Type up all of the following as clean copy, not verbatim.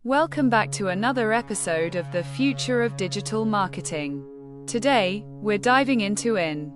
Welcome back to another episode of the Future of Digital Marketing. Today, we're diving into an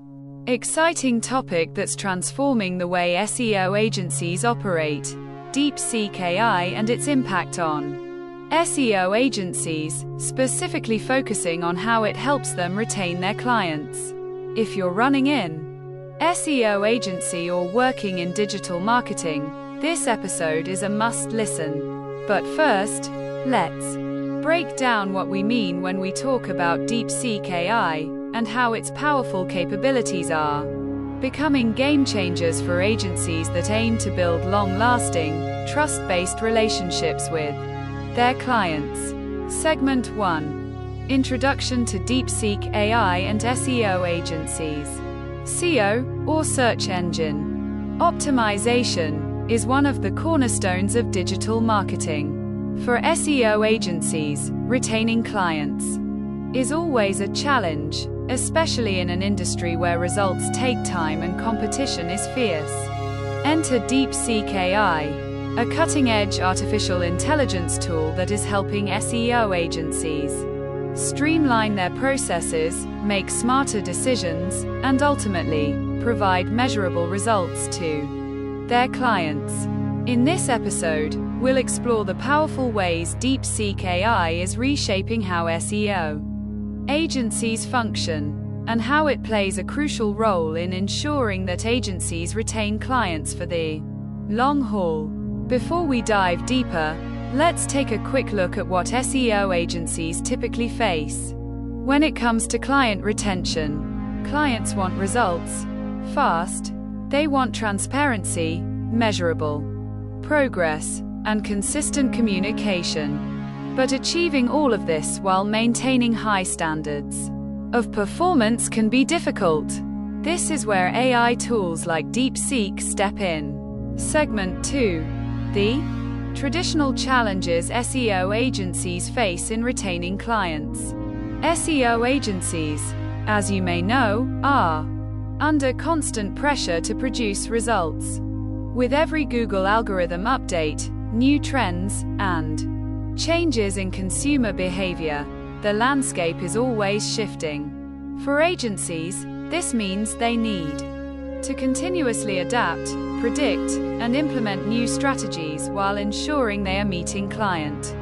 exciting topic that's transforming the way SEO agencies operate: DeepSeek AI and its impact on SEO agencies, specifically focusing on how it helps them retain their clients. If you're running an SEO agency or working in digital marketing, this episode is a must-listen. But first, let's break down what we mean when we talk about DeepSeek AI and how its powerful capabilities are becoming game changers for agencies that aim to build long-lasting, trust-based relationships with their clients. Segment 1. Introduction to DeepSeek AI and SEO agencies. SEO, or search engine optimization, is one of the cornerstones of digital marketing. For SEO agencies, retaining clients is always a challenge, especially in an industry where results take time and competition is fierce. Enter DeepSeek AI, a cutting-edge artificial intelligence tool that is helping SEO agencies streamline their processes, make smarter decisions, and ultimately, provide measurable results to their clients. In this episode, we'll explore the powerful ways DeepSeek AI is reshaping how SEO agencies function, and how it plays a crucial role in ensuring that agencies retain clients for the long haul. Before we dive deeper, let's take a quick look at what SEO agencies typically face. When it comes to client retention, clients want results fast. They want transparency, measurable progress, and consistent communication. But achieving all of this while maintaining high standards of performance can be difficult. This is where AI tools like DeepSeek step in. Segment 2. The traditional challenges SEO agencies face in retaining clients. SEO agencies, as you may know, are under constant pressure to produce results. With every Google algorithm update, new trends, and changes in consumer behavior, the landscape is always shifting. For agencies, this means they need to continuously adapt, predict, and implement new strategies while ensuring they are meeting client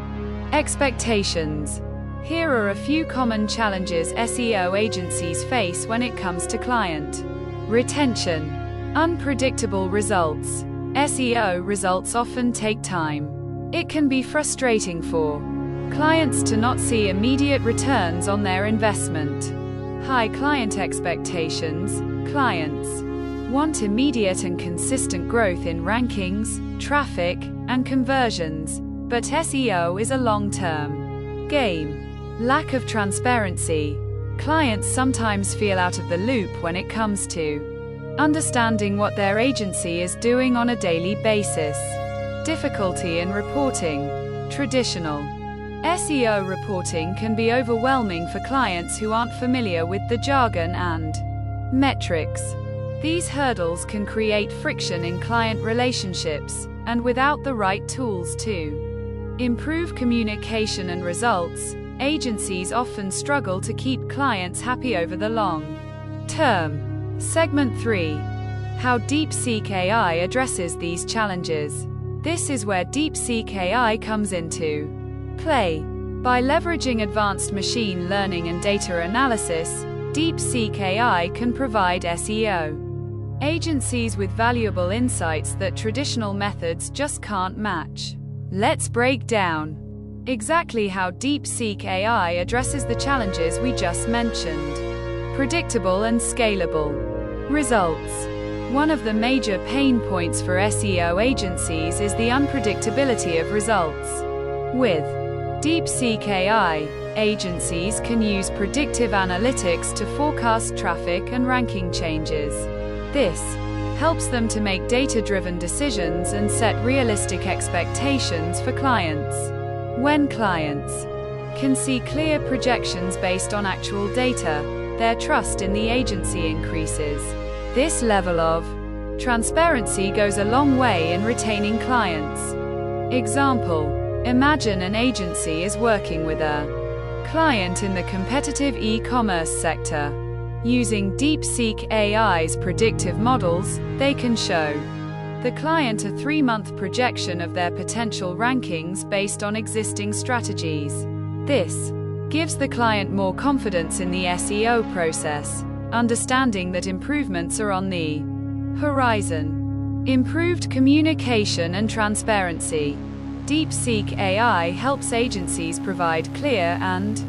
expectations. Here are a few common challenges SEO agencies face when it comes to client retention. Unpredictable results. SEO results often take time. It can be frustrating for clients to not see immediate returns on their investment. High client expectations. Clients want immediate and consistent growth in rankings, traffic, and conversions, but SEO is a long-term game. Lack of transparency. Clients sometimes feel out of the loop when it comes to understanding what their agency is doing on a daily basis. Difficulty in reporting. Traditional SEO reporting can be overwhelming for clients who aren't familiar with the jargon and metrics. These hurdles can create friction in client relationships, and without the right tools to improve communication and results, agencies often struggle to keep clients happy over the long term. Segment 3. How DeepSeek AI addresses these challenges. This is where DeepSeek AI comes into play. By leveraging advanced machine learning and data analysis, DeepSeek AI can provide SEO agencies with valuable insights that traditional methods just can't match. Let's break down exactly how DeepSeek AI addresses the challenges we just mentioned. Predictable and scalable results. One of the major pain points for SEO agencies is the unpredictability of results. With DeepSeek AI, agencies can use predictive analytics to forecast traffic and ranking changes. This helps them to make data-driven decisions and set realistic expectations for clients. When clients can see clear projections based on actual data, their trust in the agency increases. This level of transparency goes a long way in retaining clients. Example: Imagine an agency is working with a client in the competitive e-commerce sector. Using DeepSeek AI's predictive models, they can show the client a 3-month projection of their potential rankings based on existing strategies. This gives the client more confidence in the SEO process, understanding that improvements are on the horizon. Improved communication and transparency. DeepSeek AI helps agencies provide clear and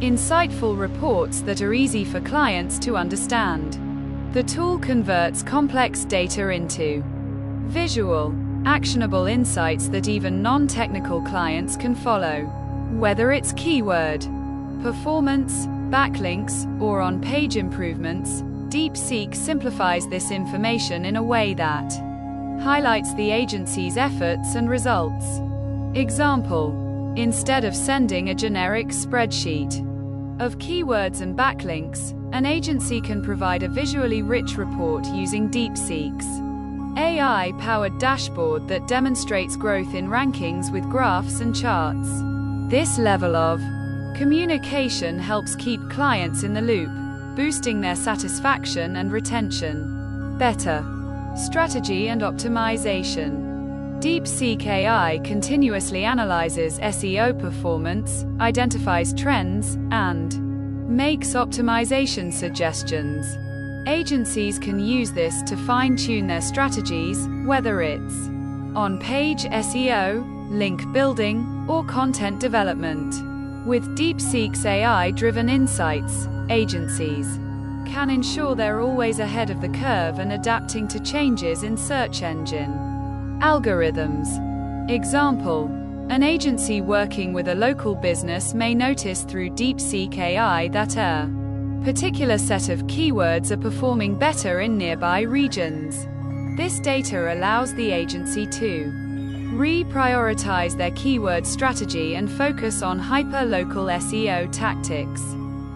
insightful reports that are easy for clients to understand. The tool converts complex data into visual, actionable insights that even non-technical clients can follow. Whether it's keyword performance, backlinks, or on-page improvements, DeepSeek simplifies this information in a way that highlights the agency's efforts and results. Example: instead of sending a generic spreadsheet of keywords and backlinks, an agency can provide a visually rich report using DeepSeek's AI-powered dashboard that demonstrates growth in rankings with graphs and charts. This level of communication helps keep clients in the loop, boosting their satisfaction and retention. Better strategy and optimization. DeepSeek AI continuously analyzes SEO performance, identifies trends, and makes optimization suggestions. Agencies can use this to fine-tune their strategies, whether it's on-page SEO, link building, or content development. With DeepSeek's AI-driven insights, agencies can ensure they're always ahead of the curve and adapting to changes in search engine algorithms. Example: an agency working with a local business may notice through DeepSeek AI that a particular set of keywords are performing better in nearby regions. This data allows the agency to reprioritize their keyword strategy and focus on hyper-local SEO tactics.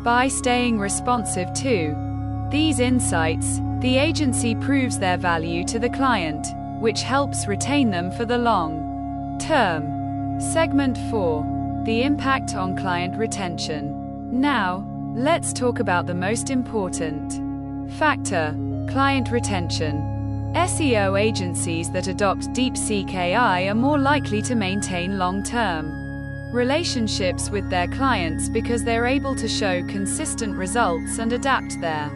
By staying responsive to these insights, the agency proves their value to the client, which helps retain them for the long term. Segment 4. The impact on client retention. Now, let's talk about the most important factor: client retention. SEO agencies that adopt DeepSeek AI are more likely to maintain long-term relationships with their clients because they're able to show consistent results and adapt their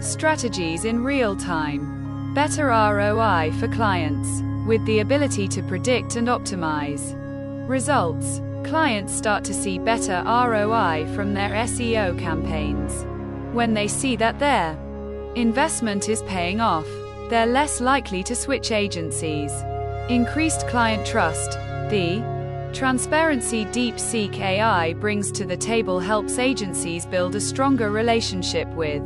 strategies in real time. Better ROI for clients. With the ability to predict and optimize results, clients start to see better ROI from their SEO campaigns. When they see that their investment is paying off, they're less likely to switch agencies. Increased client trust. The transparency DeepSeek AI brings to the table helps agencies build a stronger relationship with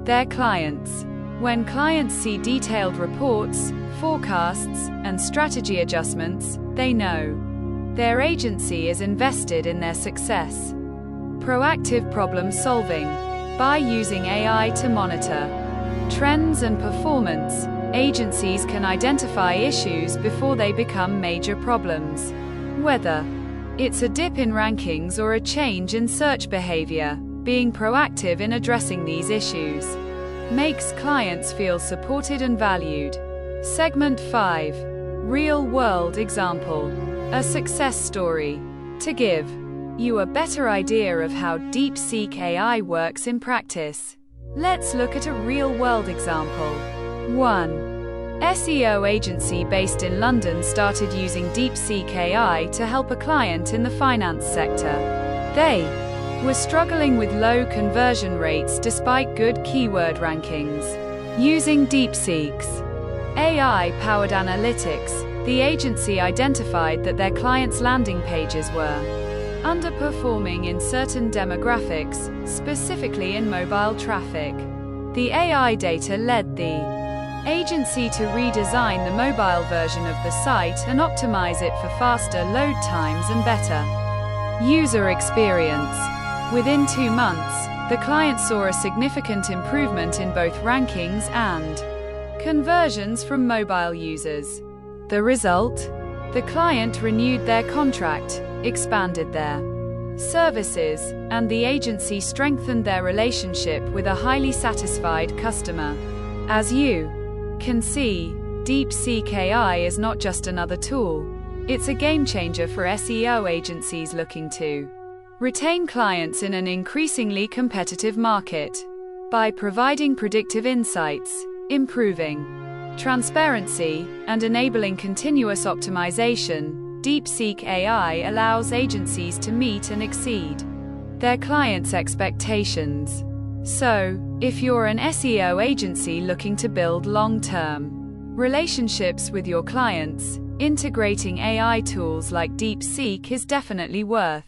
their clients. When clients see detailed reports, forecasts, and strategy adjustments, they know their agency is invested in their success. Proactive problem solving. By using AI to monitor trends and performance, agencies can identify issues before they become major problems. Whether it's a dip in rankings or a change in search behavior, being proactive in addressing these issues makes clients feel supported and valued. Segment 5. Real-world example. A success story. To give you a better idea of how DeepSeek AI works in practice, let's look at a real-world example. 1. SEO agency based in London started using DeepSeek AI to help a client in the finance sector. They were struggling with low conversion rates despite good keyword rankings. Using DeepSeek's AI-powered analytics, the agency identified that their clients' landing pages were underperforming in certain demographics, specifically in mobile traffic. The AI data led the agency to redesign the mobile version of the site and optimize it for faster load times and better user experience. Within 2 months, the client saw a significant improvement in both rankings and conversions from mobile users. The result? The client renewed their contract, expanded their services, and the agency strengthened their relationship with a highly satisfied customer. As you can see, DeepSeek AI is not just another tool. It's a game changer for SEO agencies looking to retain clients in an increasingly competitive market. By providing predictive insights, improving transparency, and enabling continuous optimization, DeepSeek AI allows agencies to meet and exceed their clients' expectations. So, if you're an SEO agency looking to build long-term relationships with your clients, integrating AI tools like DeepSeek is definitely worth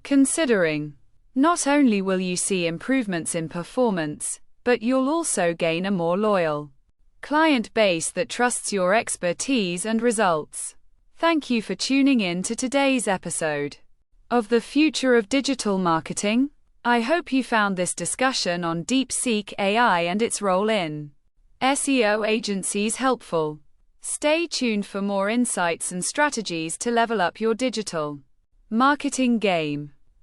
considering. Not only will you see improvements in performance, but you'll also gain a more loyal client base that trusts your expertise and results. Thank you for tuning in to today's episode of The Future of Digital Marketing. I hope you found this discussion on DeepSeek AI and its role in SEO agencies helpful. Stay tuned for more insights and strategies to level up your digital marketing game.